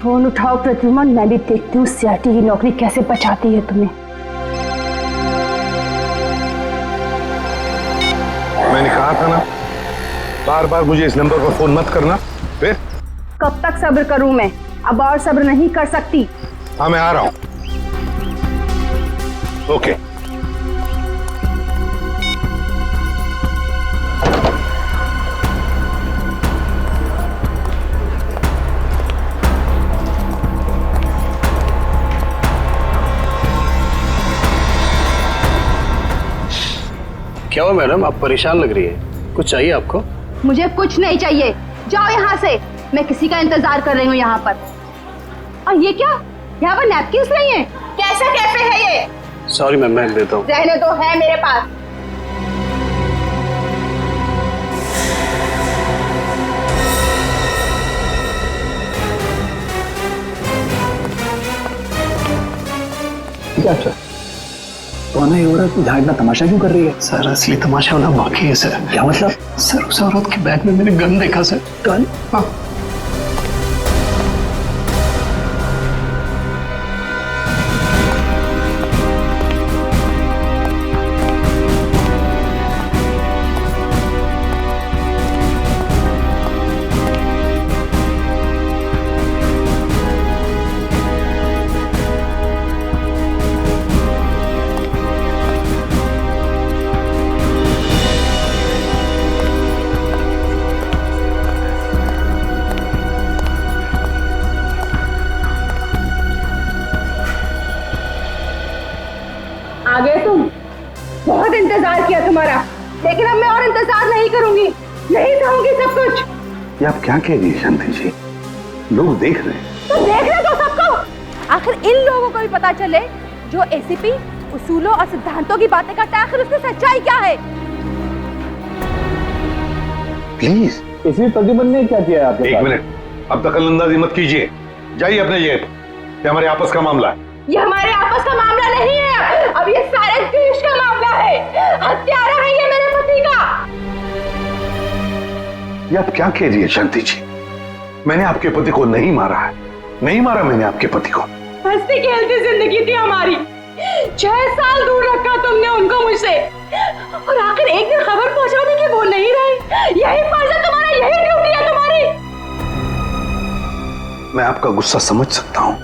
Phone उठाओ प्रद्युमन, मैं भी देखती हूँ सीआईडी की नौकरी कैसे बचाती है तुम्हें। मैंने कहा था ना, बार बार मुझे इस नंबर पर फोन मत करना। फिर कब तक सब्र करूं मैं? अब और सब्र नहीं कर सकती। हाँ, मैं आ रहा हूं। ओके। क्या हुआ मैडम, आप परेशान लग रही है? कुछ चाहिए आपको? मुझे कुछ नहीं चाहिए, जाओ यहाँ से। मैं किसी का इंतजार कर रही हूँ यहाँ पर। और ये क्या, यहाँ पर नैपकिन्स नहीं है? कैसा कैफे है ये? सॉरी मैम, मैं देता हूँ। रहने दो, है मेरे पास। क्या अच्छा तो ना, ये औरत यहाँ इतना तमाशा क्यों कर रही है? सर असली तमाशा होना बाकी है सर। क्या मतलब? सर उस औरत के बैग में मैंने गन देखा सर। गन? हाँ। आ गए तुम? बहुत इंतजार किया तुम्हारा, लेकिन अब मैं और इंतजार नहीं करूंगी, नहीं सहूंगी सब कुछ। ये आप क्या कह रही है शांति जी? लोग देख रहे हैं। तो देख रहे तो सबको। आखिर इन लोगों को भी पता चले जो एसीपी उसूलों और सिद्धांतों की बातें करता है, आखिर उसकी सच्चाई क्या है। प्लीज। इसलिए प्रद्युमन ने क्या किया है आपके? एक मिनट, अब दखलंदाजी मत कीजिए। जाइए अपने जगह पर। ये हमारे आपस का मामला है। ये हमारे आपस का मामला नहीं है, अब ये सारे देश का मामला है। हत्यारा है ये मेरे पति का। ये आप क्या कह रही है शांति जी? मैंने आपके पति को नहीं मारा है, नहीं मारा मैंने आपके पति को। हंसती खेलती जिंदगी थी हमारी, 6 साल दूर रखा तुमने उनको मुझसे, और आखिर एक दिन खबर पहुंचाने की वो नहीं रही। यही फर्ज है तुम्हारा, यही ड्यूटी है तुम्हारी। मैं आपका गुस्सा समझ सकता हूं,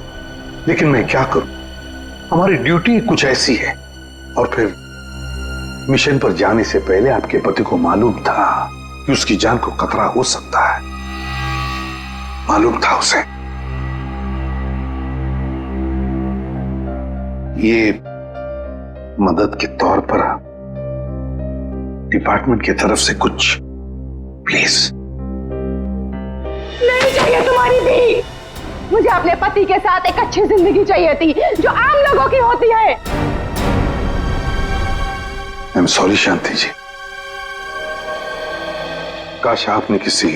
लेकिन मैं क्या करूं? हमारी ड्यूटी कुछ ऐसी है। और फिर मिशन पर जाने से पहले आपके पति को मालूम था कि उसकी जान को खतरा हो सकता है। मालूम था उसे। ये मदद के तौर पर डिपार्टमेंट की तरफ से कुछ प्लीज। नहीं चाहिए तुम्हारी भी। मुझे अपने पति के साथ एक अच्छी जिंदगी चाहिए थी, जो आम लोगों की होती है। आई एम सॉरी शांति जी। काश आपने किसी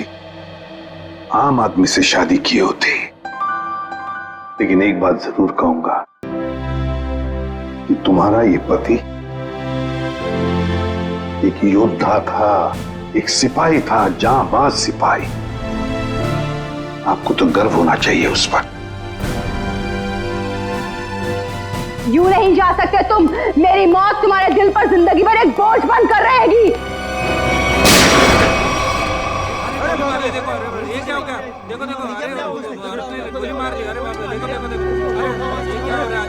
आम आदमी से शादी की होती। लेकिन एक बात जरूर कहूंगा कि तुम्हारा ये पति एक योद्धा था, एक सिपाही था, जांबाज सिपाही। आपको तो गर्व होना चाहिए उस पर। यूं नहीं जा सकते तुम। मेरी मौत तुम्हारे दिल पर जिंदगी भर एक बोझ बनकर रहेगी। देखो ये क्या हो गया? देखो देखो, अरे गोली मार दी। अरे बाप रे, देखो देखो देखो, अरे ये क्या हो रहा है?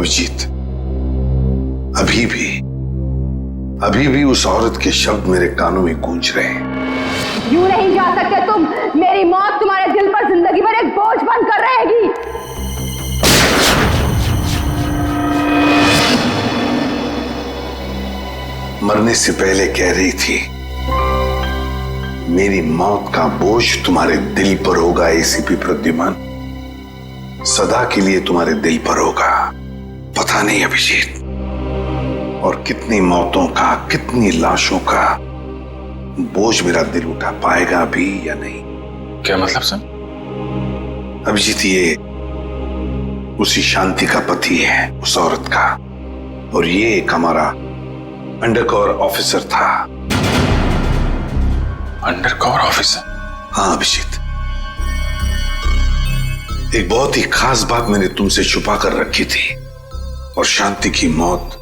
अभिजीत, अभी भी उस औरत के शब्द मेरे कानों में गूंज रहे हैं। यूं नहीं जा सकते तुम। मेरी मौत तुम्हारे दिल पर जिंदगी भर एक बोझ बनकर रहेगी। मरने से पहले कह रही थी, मेरी मौत का बोझ तुम्हारे दिल पर होगा एसीपी प्रद्युमन। सदा के लिए तुम्हारे दिल पर होगा। पता नहीं अभिजीत, और कितनी मौतों का, कितनी लाशों का बोझ मेरा दिल उठा पाएगा भी या नहीं। क्या मतलब सर? अभिजीत, ये उसी शांति का पति है, उस औरत का, और ये एक हमारा अंडरकवर ऑफिसर था। Undercover officer? हाँ अभिजीत, एक बहुत ही खास बात मैंने तुमसे छुपा कर रखी थी, और शांति की मौत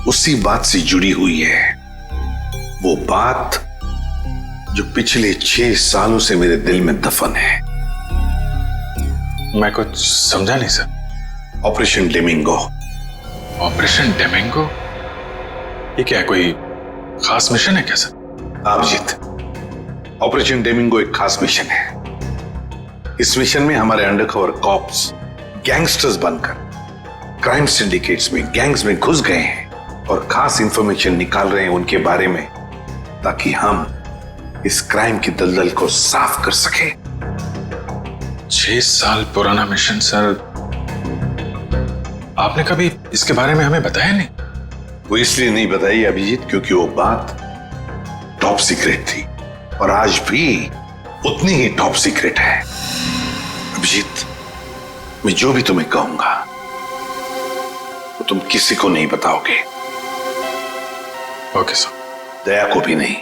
उसी बात से जुड़ी हुई है। वो बात जो पिछले 6 सालों से मेरे दिल में दफन है। मैं कुछ समझा नहीं सर। ऑपरेशन डेमिंगो। ऑपरेशन डेमिंगो? ये क्या है, कोई खास मिशन है क्या सर? अभिजीत, ऑपरेशन डेमिंगो एक खास मिशन है। इस मिशन में हमारे अंडरकवर कॉप्स गैंगस्टर्स बनकर क्राइम सिंडिकेट्स में, गैंग्स में घुस गए हैं और खास इंफॉर्मेशन निकाल रहे हैं उनके बारे में, ताकि हम इस क्राइम की दलदल को साफ कर सके। 6 साल पुराना मिशन सर। आपने कभी इसके बारे में हमें बताया नहीं? वो इसलिए नहीं बताई अभिजीत, क्योंकि वो बात टॉप सीक्रेट थी, और आज भी उतनी ही टॉप सीक्रेट है। अभिजीत, मैं जो भी तुम्हें कहूंगा वो तुम किसी को नहीं बताओगे। Okay sir. दया को भी नहीं।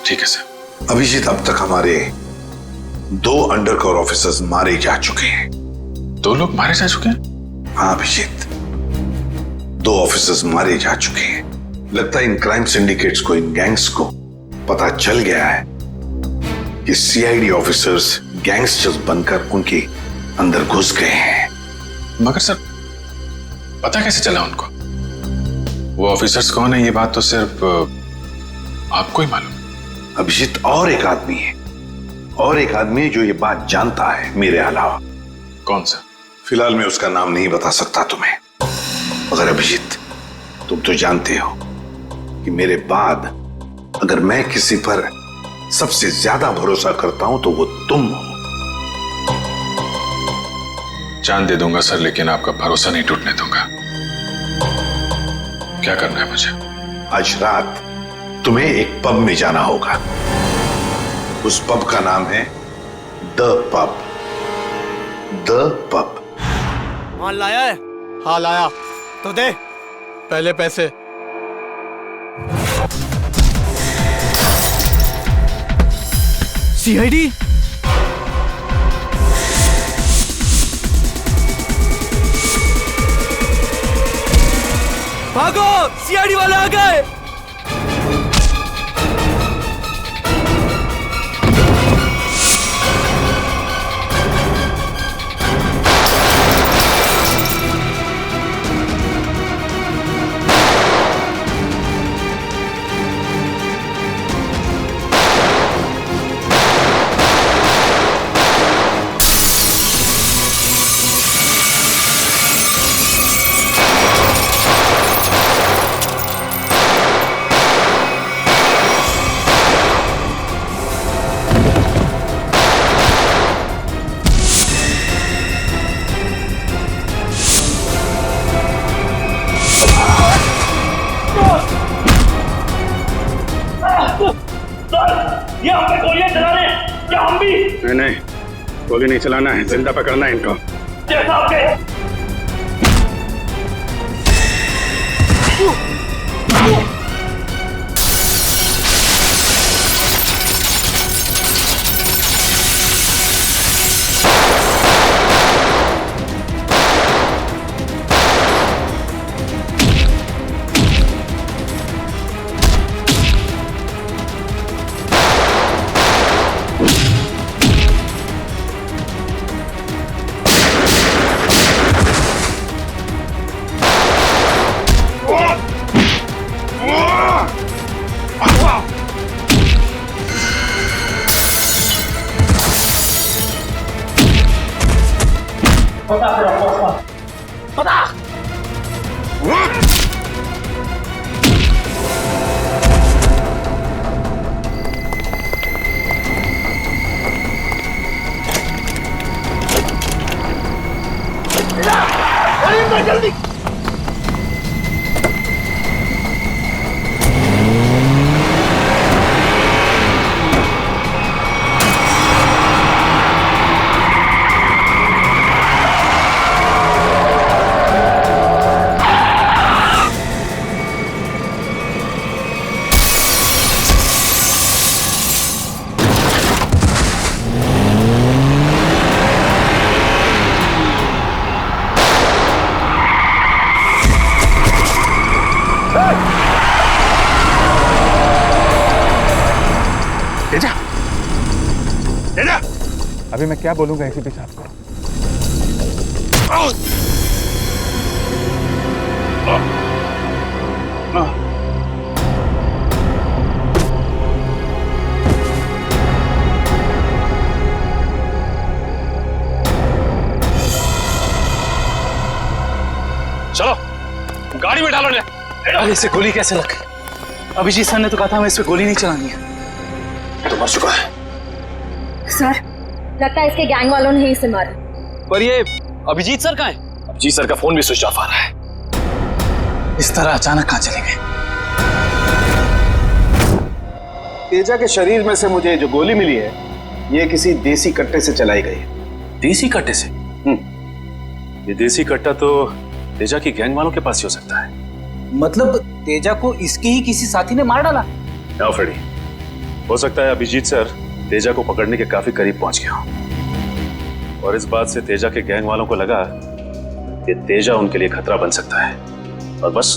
ठीक है सर। अभिजीत, अब तक हमारे 2 अंडरकवर ऑफिसर्स मारे जा चुके हैं। 2 लोग मारे जा चुके हैं? हाँ अभिजीत, 2 ऑफिसर्स मारे जा चुके हैं। लगता है इन क्राइम सिंडिकेट्स को, इन गैंग्स को पता चल गया है कि सीआईडी ऑफिसर्स गैंगस्टर्स बनकर उनके अंदर घुस गए हैं। मगर सर, पता कैसे चला उनको? वो ऑफिसर्स कौन है ये बात तो सिर्फ आपको ही मालूम है। अभिजीत, और एक आदमी है, और एक आदमी है जो ये बात जानता है मेरे अलावा। कौन सा? फिलहाल मैं उसका नाम नहीं बता सकता तुम्हें, मगर अभिजीत, तुम तो जानते हो कि मेरे बाद अगर मैं किसी पर सबसे ज्यादा भरोसा करता हूं तो वो तुम हो। जान दे दूंगा सर, लेकिन आपका भरोसा नहीं टूटने दूंगा। क्या करना है मुझे? आज रात तुम्हें एक पब में जाना होगा। उस पब का नाम है द पब। The pub. माल लाया है? हाँ लाया। तो दे पहले पैसे। सीआईडी? भागो, सीआईडी वाले आ गए। ये हम पे गोलियां चला रहे हैं, क्या हम भी? नहीं, गोली नहीं चलाना है, जिंदा पकड़ना है इनको। जैसा आपके तेजा, तेजा, अभी मैं क्या बोलूंगा एसीपी साहब को? चलो गाड़ी में डालो। अरे इसे गोली कैसे लग गई? अभिजीत सर ने तो कहा था हमें इस पे गोली नहीं चलानी है। तो मर चुका है। सर, लगता है इसके गैंग वालों ने ही इसे मारा। पर ये अभिजीत सर कहाँ है? अभिजीत सर का फोन भी स्विच ऑफ आ रहा है। इस तरह अचानक कहाँ चले गए? तेजा के शरीर में से मुझे जो गोली मिली है, ये किसी देसी कट्टे से चलाई गई है। देसी कट्टे से? ये देसी कट्टा तो तेजा की गैंग वालों के पास ही हो सकता है। मतलब तेजा को इसके ही किसी साथी ने मार डाला? ना फ्रेडी, हो सकता है अभिजीत सर तेजा को पकड़ने के काफी करीब पहुंच गया हो और इस बात से तेजा के गैंग वालों को लगा कि तेजा उनके लिए खतरा बन सकता है और बस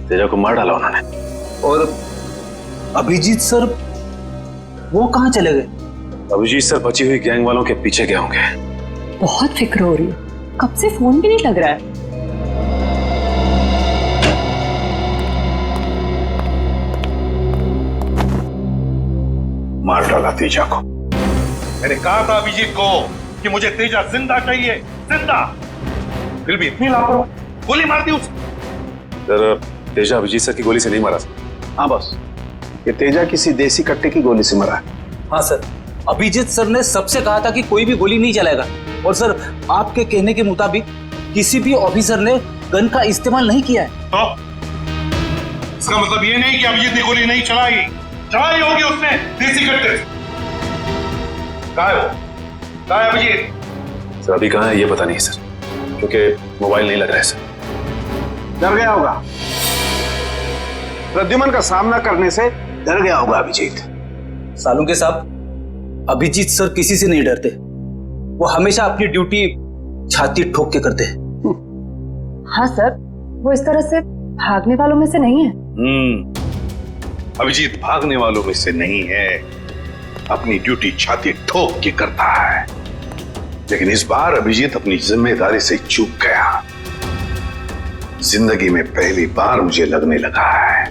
तेजा को मार डाला उन्होंने। और अभिजीत सर वो कहाँ चले गए? अभिजीत सर बची हुई गैंग वालों के पीछे गए होंगे। बहुत फिक्र हो रही है, कब से फोन भी नहीं लग रहा है। मार डाला तेजा को। मैंने कहा था अभिजीत को कि मुझे तेजा जिंदा चाहिए, जिंदा। फिर भी इतनी लापरवाही, गोली मार दी उसे। सर, तेजा अभिजीत सर की गोली से नहीं मारा। हाँ बॉस, ये तेजा किसी देसी कट्टे की गोली से मरा है। हाँ सर, अभिजीत सर ने सबसे कहा था कि कोई भी गोली नहीं चलाएगा और सर आपके कहने के मुताबिक किसी भी ऑफिसर ने गन का इस्तेमाल नहीं किया है। तो इसका मतलब ये नहीं कि अभिजीत ने गोली नहीं चलाई होगी उसने देसी कट्टे से। कहाँ है वो? कहाँ है अभिजीत? सर अभी कहाँ है ये पता नहीं सर, क्योंकि मोबाइल नहीं लग रहा है सर। डर गया होगा, प्रद्युमन का सामना करने से डर गया होगा अभिजीत। सालों के साहब, अभिजीत सर किसी से नहीं डरते। वो हमेशा अपनी ड्यूटी छाती ठोक के करते हैं। हाँ सर, वो इस तरह से भागने वालों में से नहीं है। अभिजीत भागने वालों में से नहीं है, अपनी ड्यूटी छाती ठोक के करता है। लेकिन इस बार अभिजीत अपनी जिम्मेदारी से चूक गया। जिंदगी में पहली बार मुझे लगने लगा है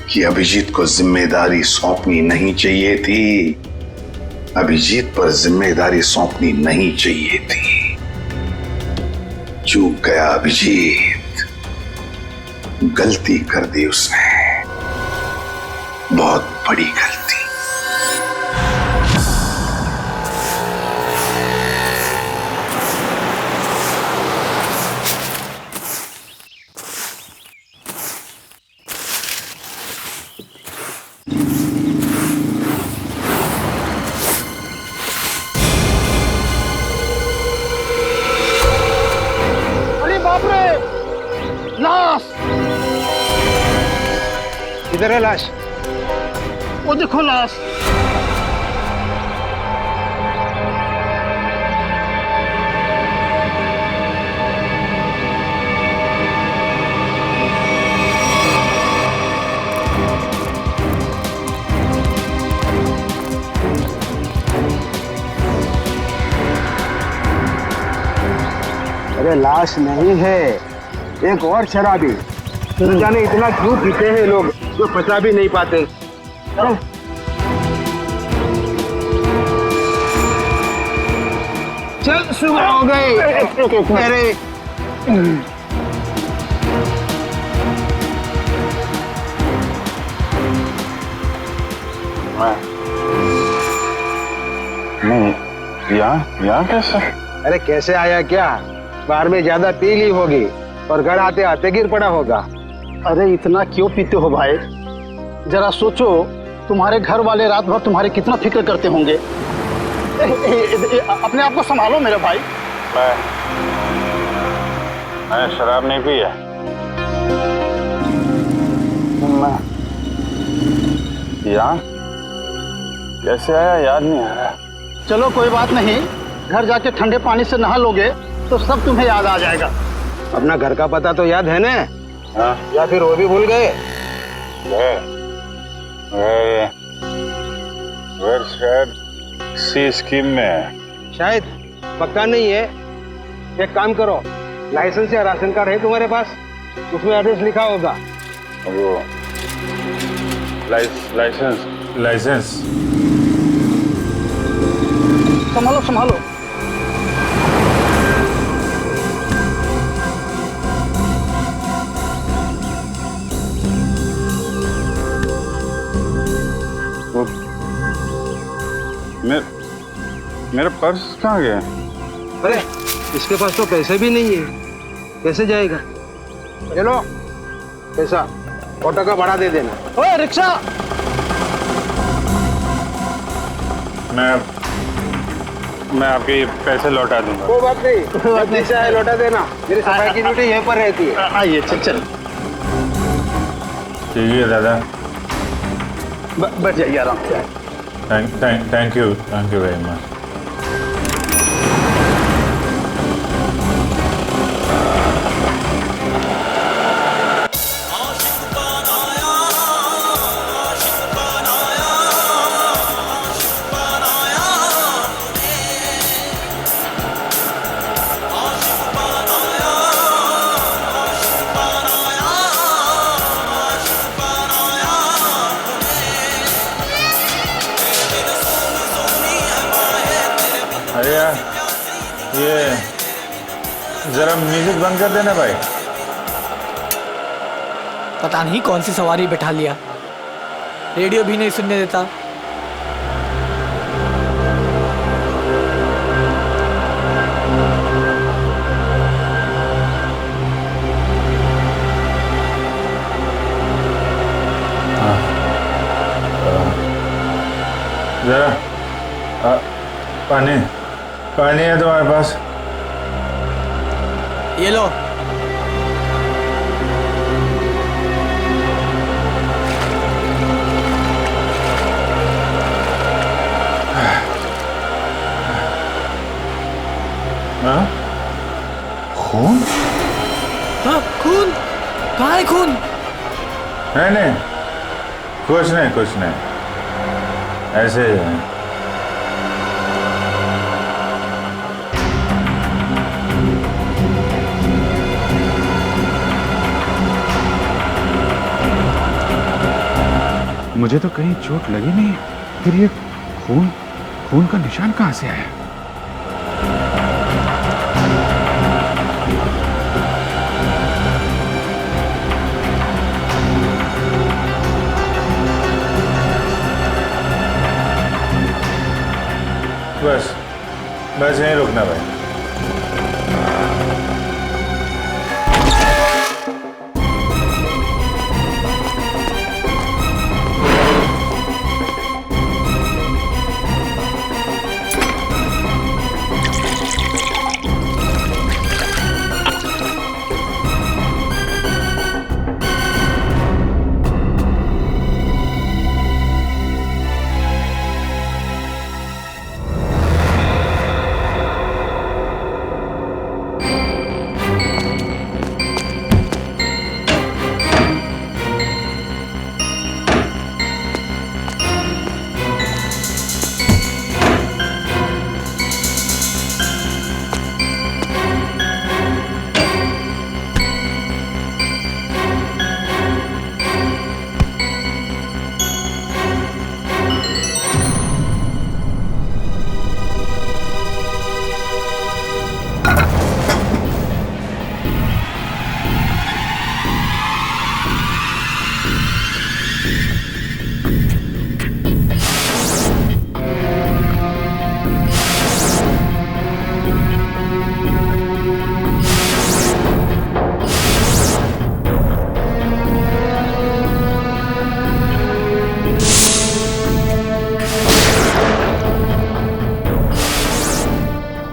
कि अभिजीत को जिम्मेदारी सौंपनी नहीं चाहिए थी। अभिजीत पर जिम्मेदारी सौंपनी नहीं चाहिए थी। चूक गया अभिजीत, गलती कर दी उसने, बहुत बड़ी गलती। इधर है लाश। वो देखो लाश। अरे लाश नहीं है, एक और शराबी। न जाने इतना क्यों पीते हैं लोग जो पचा भी नहीं पाते। चल सुबह हो गई। अरे नहीं, यहाँ कैसे? अरे कैसे आया क्या? बाहर में ज्यादा पी ली होगी और घर आते आते गिर पड़ा होगा। अरे इतना क्यों पीते हो भाई? जरा सोचो, तुम्हारे घर वाले रात भर तुम्हारे कितना फिक्र करते होंगे। अपने आप को संभालो मेरे भाई। मैं शराब नहीं पी है। यहाँ कैसे आया याद नहीं आ रहा। चलो कोई बात नहीं, घर जाके ठंडे पानी से नहा लोगे तो सब तुम्हें याद आ जाएगा। अपना घर का पता तो याद है ना? हाँ? या फिर वो भी भूल गए? घर शायद सी स्कीम में है। शायद, पक्का नहीं है। एक काम करो, लाइसेंस या राशन कार्ड है तुम्हारे पास? उसमें एड्रेस लिखा होगा। वो लाइसेंस संभालो संभालो। मेरा पर्स कहाँ गया? अरे इसके पास तो पैसे भी नहीं है, कैसे जाएगा? चलो पैसा ऑटो का भाड़ा दे देना। ओए रिक्शा! मैं आपके पैसे लौटा दूंगा। कोई बात नहीं, पैसा है लौटा देना। मेरी सफाई की ड्यूटी यहीं पर रहती है। आइए चल। ठीक है दादा। बैठ जाइए आराम से। Thank you very much. अरे यार ये जरा म्यूजिक बंद कर देना भाई। पता नहीं कौन सी सवारी बैठा लिया, रेडियो भी नहीं सुनने देता। जरा पानी है तुम्हारे पास? ये लो। खून? हाँ खून? कहाँ है खून? नहीं कुछ नहीं ऐसे ही है। मुझे तो कहीं चोट लगी नहीं, फिर ये खून का निशान कहाँ से आया? बस यहीं रुकना भाई।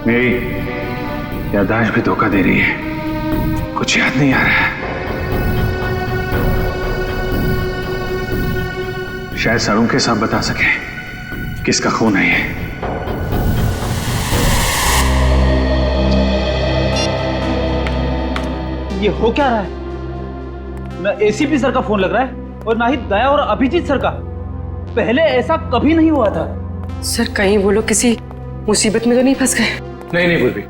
मेरी याददाश्त भी धोखा दे रही है, कुछ याद नहीं आ रहा है। शायद सरों के साथ बता सके किसका खून है ये। ये हो क्या रहा है? ना एसीपी सर का फोन लग रहा है और ना ही दया और अभिजीत सर का। पहले ऐसा कभी नहीं हुआ था। सर कहीं वो लोग किसी मुसीबत में तो नहीं फंस गए? नहीं नहीं पूर्वी,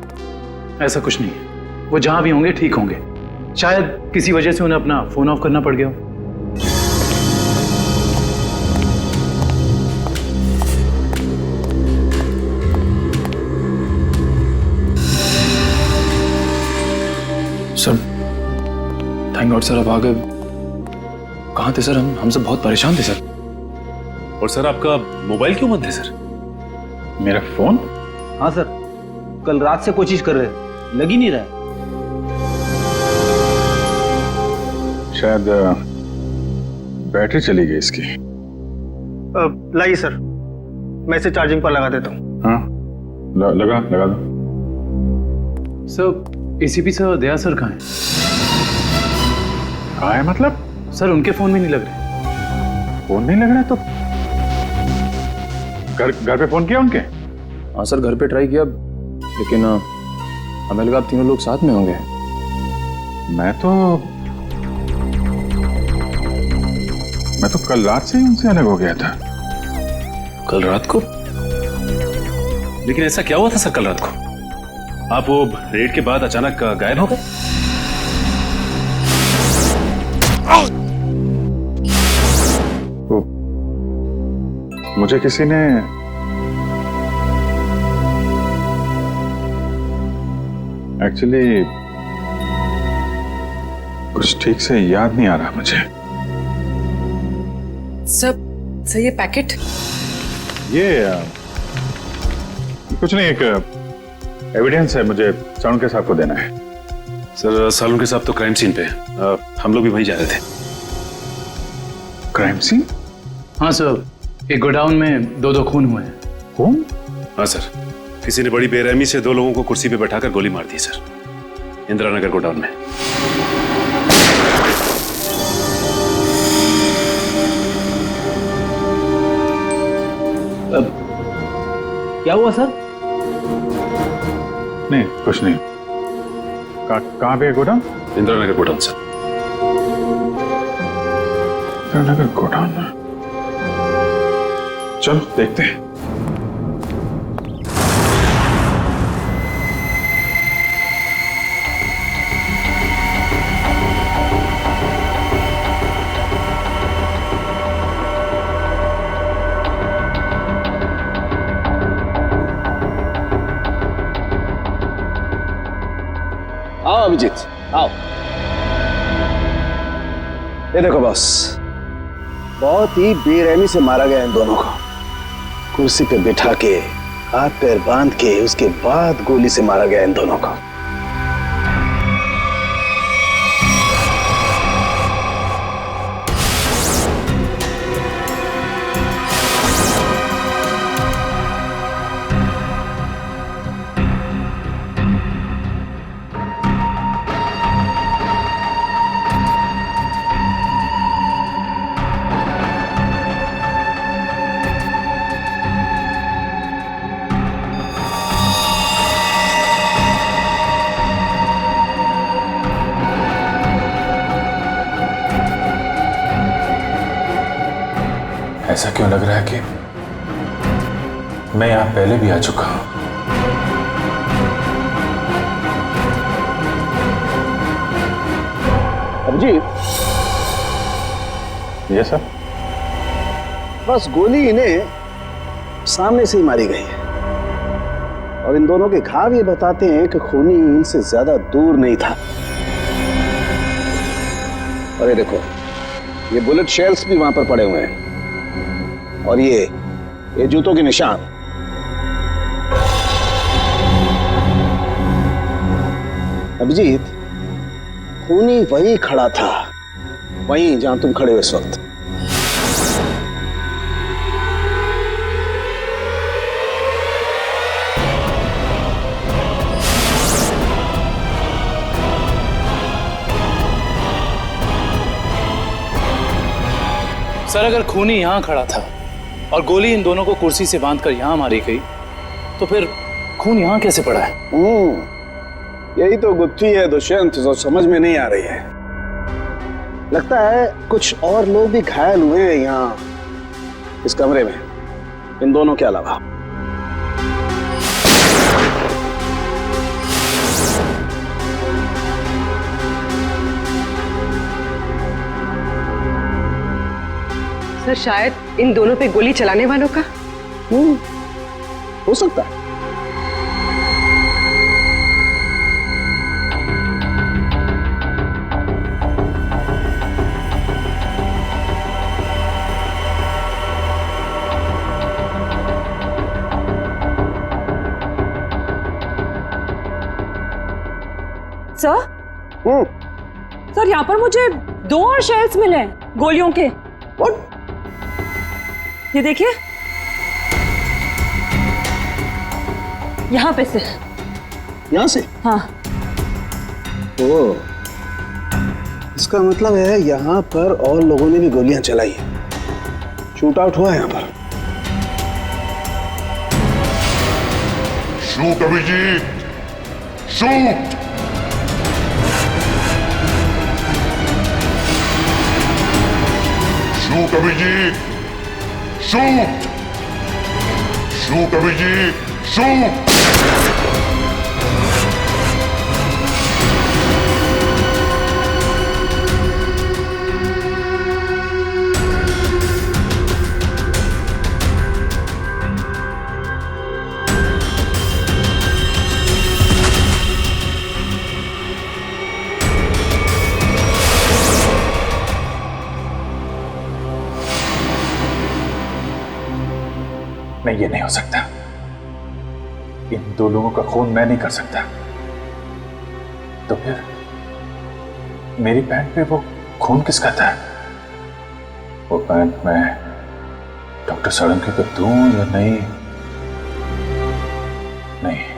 ऐसा कुछ नहीं है। वो जहां भी होंगे ठीक होंगे। शायद किसी वजह से उन्हें अपना फोन ऑफ करना पड़ गया हो। सर थैंक गॉड सर, अब आ गए। कहाँ थे सर? हम सब बहुत परेशान थे सर। और सर आपका मोबाइल क्यों बंद है सर? मेरा फोन? हाँ सर, कल रात से कोशिश कर रहे हैं, लग ही नहीं रहा है। शायद बैटरी चली गई इसकी। लाइए सर, मैं इसे चार्जिंग पर लगा देता हूँ। हाँ लगा दो। सर एसीपी सर दया सर कहाँ हैं? कहाँ है मतलब? सर उनके फोन में नहीं लग रहे। फोन नहीं लग रहा है तो घर पे फोन किया उनके? हाँ सर घर पे ट्राई किया, लेकिन हमें लगा आप तीनों लोग साथ में होंगे। मैं तो कल रात से ही उनसे अलग हो गया था। कल रात को? लेकिन ऐसा क्या हुआ था सर कल रात को? आप वो रेड के बाद अचानक गायब हो गए? मुझे किसी ने एक्चुअली कुछ ठीक से याद नहीं आ रहा मुझे। सर ये पैकेट? ये कुछ नहीं, एक एविडेंस है, मुझे सालुंके साहब को देना है। सर सालुंके साहब तो क्राइम सीन पे हैं। हम लोग भी वहीं जा रहे थे। Crime scene? हाँ सर, एक गोडाउन में दो खून हुए हैं। खून? हाँ सर, किसी ने बड़ी बेरहमी से दो लोगों को कुर्सी पे बैठाकर गोली मार दी सर, इंदिरा नगर गोडाउन में। क्या हुआ सर? नहीं कुछ नहीं। कहाँ पे है godown? Indira Nagar godown sir. Indira Nagar godown. चलो देखते हैं। आओ अभिजीत, आओ। ये देखो बॉस, बहुत ही बेरहमी से मारा गया इन दोनों को। कुर्सी पे बिठा के, हाथ पैर बांध के, उसके बाद गोली से मारा गया इन दोनों को। ऐसा क्यों लग रहा है कि मैं यहां पहले भी आ चुका हूं? अभिजीत, ये सर? बस गोली इन्हें सामने से ही मारी गई है और इन दोनों के घाव ये बताते हैं कि खूनी इनसे ज्यादा दूर नहीं था। अरे देखो, ये बुलेट शेल्स भी वहां पर पड़े हुए हैं और ये जूतों के निशान। अभिजीत, खूनी वहीं खड़ा था, वहीं जहां तुम खड़े हो इस वक्त। सर अगर खूनी यहां खड़ा था और गोली इन दोनों को कुर्सी से बांधकर यहां मारी गई, तो फिर खून यहां कैसे पड़ा है? यही तो गुत्थी है दुष्यंत, जो समझ में नहीं आ रही है। लगता है कुछ और लोग भी घायल हुए हैं यहाँ इस कमरे में, इन दोनों के अलावा। सर शायद इन दोनों पे गोली चलाने वालों का। हो सकता है। सर सर यहाँ पर मुझे 2 और शेल्स मिले हैं गोलियों के। ये देखिए, यहाँ पे से। यहाँ से? हाँ। ओ, इसका मतलब है यहाँ पर और लोगों ने भी गोलियां चलाई हैं। शूट आउट हुआ है यहाँ पर। Shoot Abhijeet, shoot. Shoot Abhijeet, shoot. Shoot Abhijeet, shoot. नहीं, ये नहीं हो सकता। इन 2 लोगों का खून मैं नहीं कर सकता। तो फिर मेरी पैंट पे वो खून किसका था? वो पैंट मैं डॉक्टर साळुंखे को दूं या नहीं? नहीं।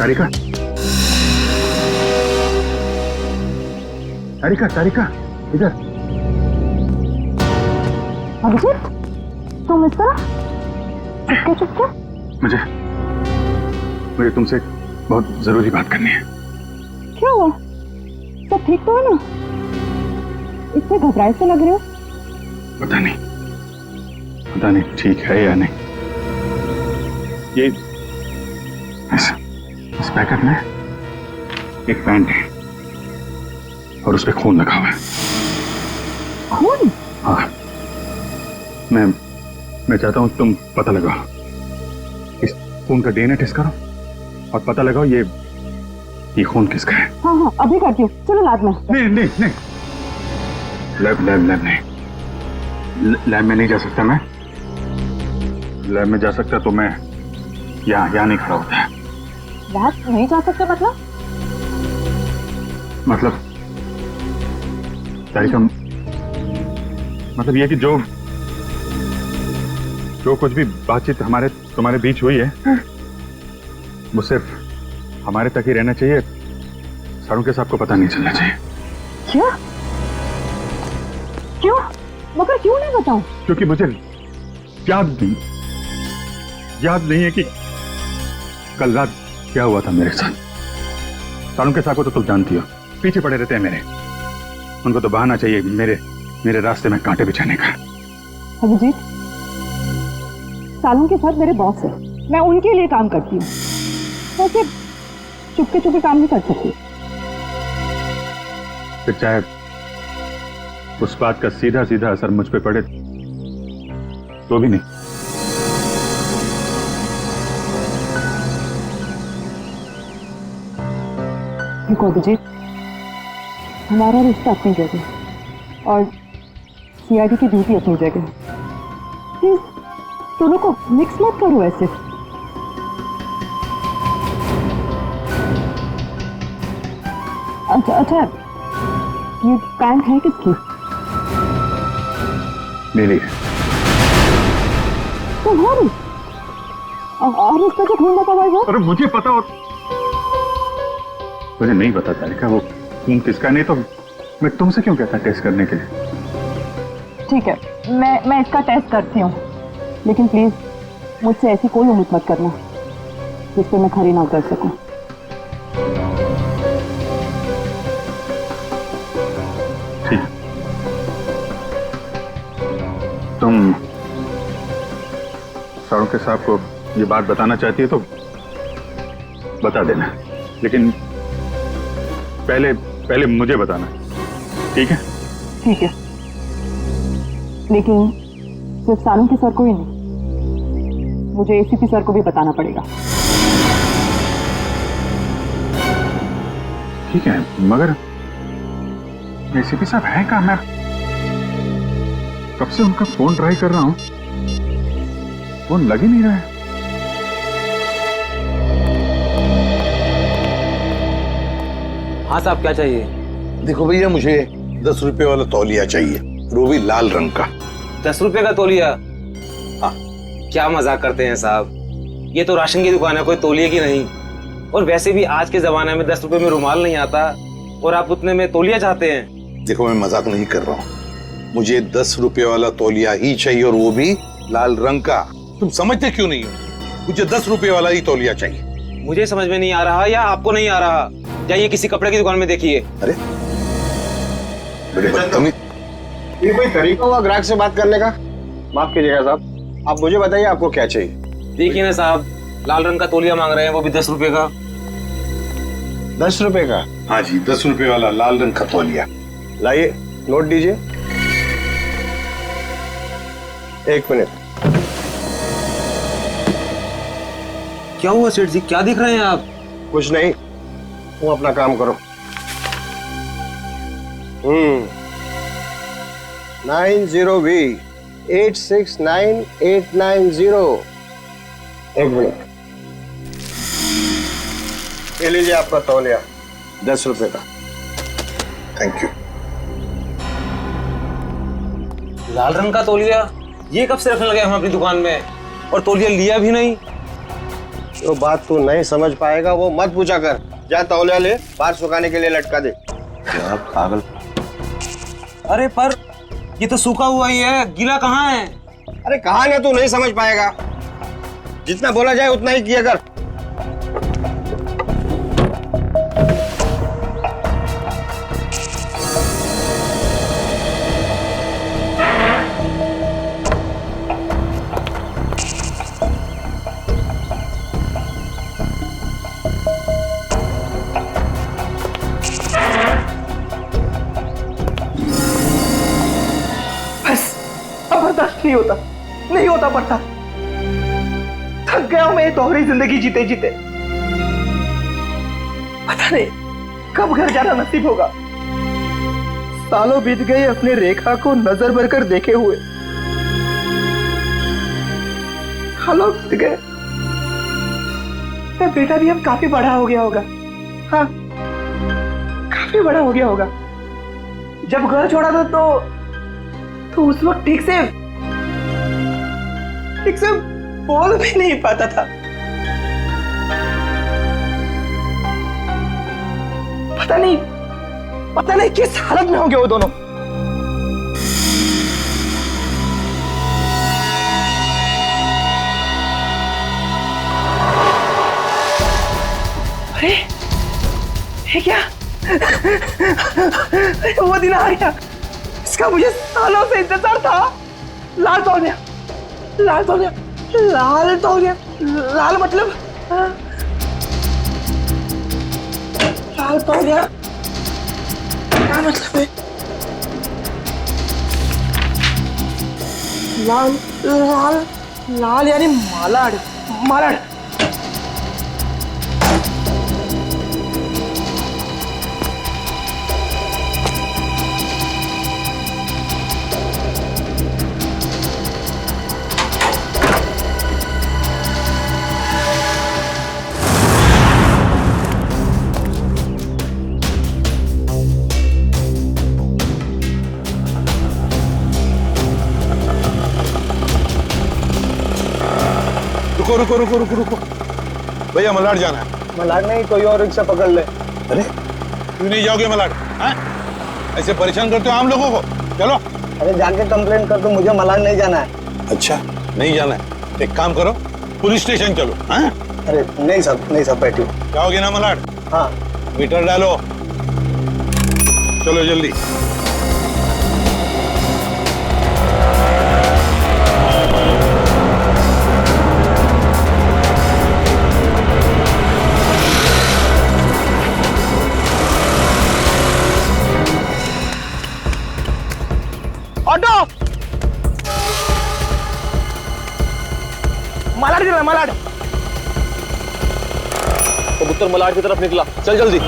तारिका, तारिका, तारिका, इधर। अभिजीत, तुम इस तरह चुपके चुपके? मुझे तुमसे बहुत जरूरी बात करनी है। क्यों हुआ? सब ठीक तो है ना? इतने घबराए से लग रहे हो। पता नहीं ठीक है या नहीं। ये इस पैकेट में एक पैंट है और उस पे खून लगा हुआ है। खून? हाँ, मैं चाहता हूं तुम पता लगाओ, इस खून का डीएनए टेस्ट करो और पता लगाओ ये खून किसका है। हाँ हाँ, अभी करती हूँ। चलो लैब में। नहीं, लैब नहीं, लैब में नहीं जा सकता मैं। लैब में जा सकता तो मैं यहाँ नहीं खड़ा होता है। लैब नहीं जा सकते मतलब तारिका, मतलब ये कि जो कुछ भी बातचीत तुम्हारे बीच हुई है वो सिर्फ हमारे तक ही रहना चाहिए। साळुंखे साहब को पता नहीं चलना चाहिए। क्या? क्यों? मगर क्यों नहीं बताऊं? क्योंकि मुझे याद नहीं है कि कल रात क्या हुआ था मेरे साथ। साळुंखे साहब को तो तुम जानती हो, पीछे पड़े रहते हैं मेरे। उनको तो बहाना चाहिए मेरे रास्ते में कांटे बिछाने का। अभिजीत, साळुंखे साहब मेरे बॉस है, मैं उनके लिए काम करती हूँ। वैसे चुपके काम नहीं कर सकती। फिर चाहे उस बात का सीधा असर मुझ पे पड़े तो भी नहीं। देखो अभिजीत, हमारा रिश्ता अपनी जगह और सीआईडी की ड्यूटी अपनी जगह। प्लीज दोनों को मिक्स मत करो ऐसे। अच्छा, ये पैंट है किसकी? मेरी है। तुम्हारी और इसका जो खून बता भाई वो अरे मुझे पता और मुझे नहीं पता तारिका वो खून किसका, नहीं तो मैं तुमसे क्यों कहता टेस्ट करने के लिए। ठीक है, मैं इसका टेस्ट करती हूँ, लेकिन प्लीज मुझसे ऐसी कोई उम्मीद मत करना जिस पे मैं खरी ना उतर सकूं। ठीक, तुम सारुके साहब को ये बात बताना चाहती है तो बता देना, लेकिन पहले मुझे बताना, ठीक है? ठीक है, लेकिन सिर्फ सारुके सर को ही नहीं, मुझे एसीपी सर को भी बताना पड़ेगा। ठीक है, मगर एसीपी साहब हैं कहाँ? मैं कब से उनका फोन ट्राई कर रहा हूं, फोन लग ही नहीं रहा है। हाँ साहब, क्या चाहिए? देखो भैया, मुझे 10 रुपए वाला तौलिया चाहिए, वो भी लाल रंग का। 10 रुपए का तौलिया? हाँ। क्या मजाक करते हैं साहब, ये तो राशन की दुकान है, कोई तौलिए की नहीं। और वैसे भी आज के जमाने में 10 रुपए में रुमाल नहीं आता, और आप उतने में तौलिया चाहते हैं? देखो, मैं मजाक नहीं कर रहा हूँ, मुझे 10 रुपए वाला तौलिया ही चाहिए, और वो भी लाल रंग का। तुम समझते क्यों नहीं हो? मुझे 10 रुपए वाला ही तौलिया चाहिए। मुझे समझ में नहीं आ रहा या आपको नहीं आ रहा? जाइए किसी कपड़े की दुकान में देखिए। अरे ये कोई तरीका हुआ ग्राहक से बात करने का? माफ कीजिएगा साहब, आप मुझे बताइए आपको क्या चाहिए। देखिए ना साहब, लाल रंग का तौलिया मांग रहे हैं, वो भी 10 रुपए का। 10 रुपए का? हाँ जी, 10 रुपए वाला लाल रंग का तौलिया। लाइए, नोट दीजिए। 1 मिनट। क्या हुआ सेठ जी, क्या दिख रहे हैं आप? कुछ नहीं, तुम अपना काम करो। 90V 869890। 1 मिनट, ये लीजिए आपका तौलिया, 10 रुपए का। Thank you. लाल रंग का तौलिया? ये कब से रखने लगे हम अपनी दुकान में, और तौलिया लिया भी नहीं? जो बात तू नहीं समझ पाएगा वो मत पूछा कर। जा तौलिया ले, बाहर सुखाने के लिए लटका दे। क्या पागल। अरे पर ये तो सूखा हुआ ही है, गीला कहाँ है? अरे कहाँ ना, तू नहीं समझ पाएगा। जितना बोला जाए उतना ही किया कर। नहीं होता पड़ता। थक गया हूं मैं ये दोहरी जिंदगी जीते जीते। पता नहीं कब घर जाना नसीब होगा। सालों बीत गए अपने रेखा को नजर भर कर देखे हुए। सालों बीत गए। मेरा बेटा भी अब काफी बड़ा हो गया होगा। हाँ, काफी बड़ा हो गया होगा। जब घर छोड़ा था तो उस वक्त ठीक से बोल भी नहीं पाता था। पता नहीं किस हालत में होंगे वो दोनों। अरे ये क्या? वो दिन आ गया, इसका मुझे सालों से इंतजार था। लाल तौलिया, लाल तौलिया, लाल तौलिया। लाल मतलब लाल तौलिया क्या मतलब है? लाल लाल लाल यानी मालाड, मालाड। रुको रुको रुको रुको रुको, भैया मलाड जाना है। मलाड नहीं, कोई और रिक्शा पकड़ ले। अरे क्यों नहीं जाओगे मलाड? हाँ? ऐसे परेशान करते हो आम लोगों को। चलो। अरे जाके कंप्लेन कर दो, मुझे मलाड नहीं जाना है। अच्छा नहीं जाना है, एक काम करो पुलिस स्टेशन चलो। हाँ? अरे नहीं सब बैठियो। जाओगे ना मलाड? हाँ। मीटर डालो, चलो जल्दी। ऑटो, मलाड चला, मलाड। कबूतर मलाड की तरफ निकला, चल जल्दी।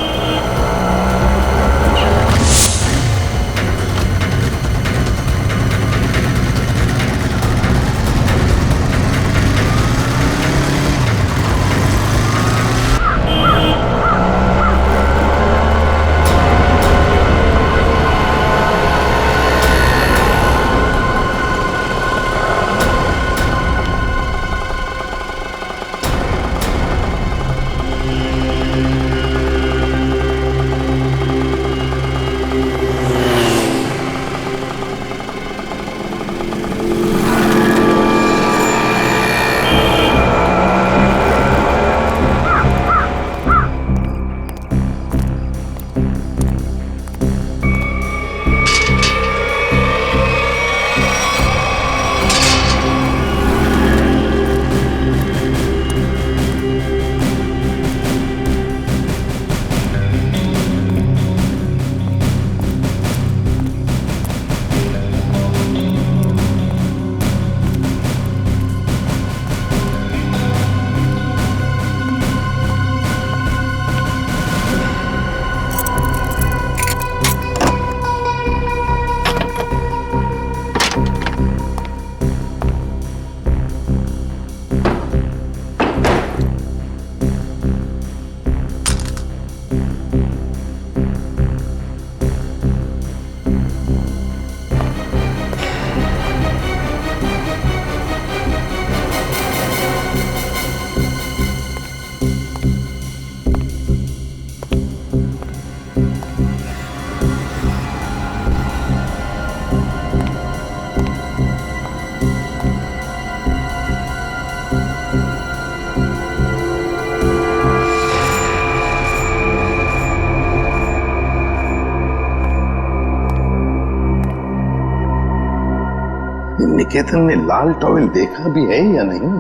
निकेतन ने लाल टॉवेल देखा भी है या नहीं?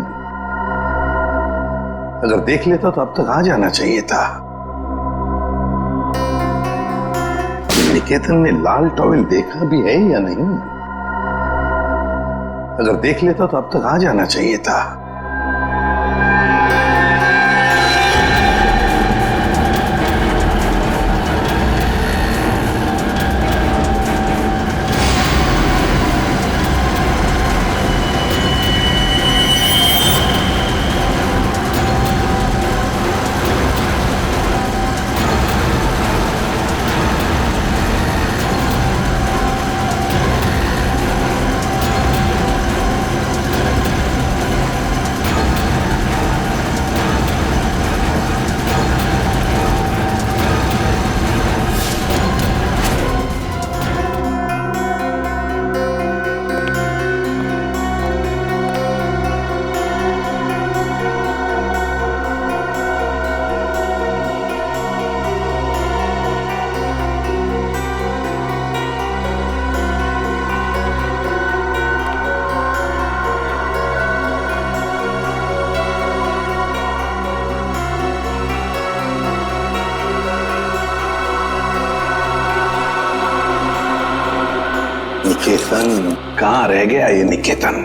अगर देख लेता तो अब तक आ जाना चाहिए था। निकेतन ने लाल टॉवेल देखा भी है या नहीं? अगर देख लेता तो अब तक आ जाना चाहिए था। निकेतन कहाँ रह गया ये निकेतन?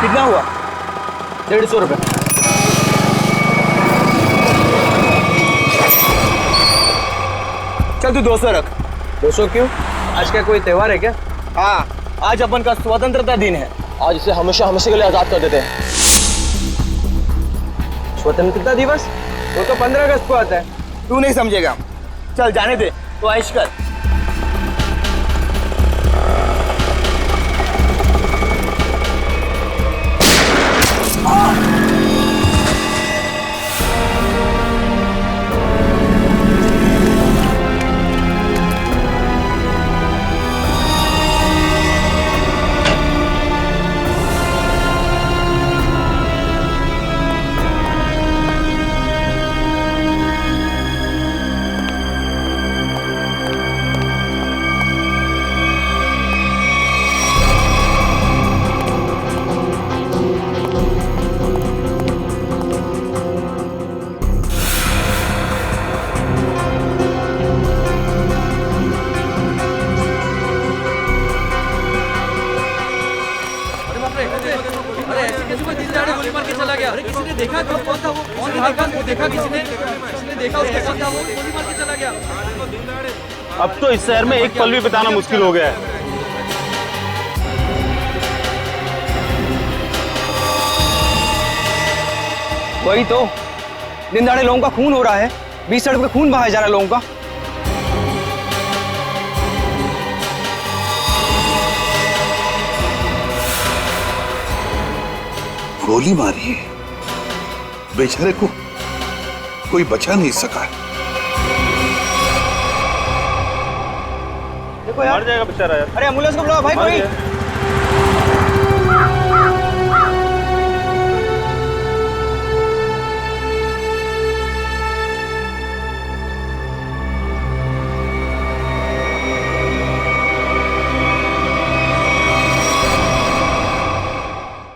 कितना हुआ? 150 रुपए। चल तू 200 रख। 200 क्यों? आज क्या कोई त्योहार है क्या? हाँ, आज अपन का स्वतंत्रता दिन है। आज इसे हमेशा हमेशा के लिए आजाद कर देते हैं। स्वतंत्रता दिवस वो तो 15 अगस्त को आता है। तू नहीं समझेगा। चल जाने दे, तो ऐश कर। अब तो इस शहर में एक पल भी बिताना मुश्किल हो गया है। वही तो, दिन दहाड़े लोगों का खून हो रहा है, बीच सड़क पे खून बहाया जा रहा है लोगों का। गोली मारी है, बेचारे को कोई बचा नहीं सका। देखो यार, मर जाएगा बेचारा यार। अरे एम्बुलेंस को बुलाओ भाई कोई।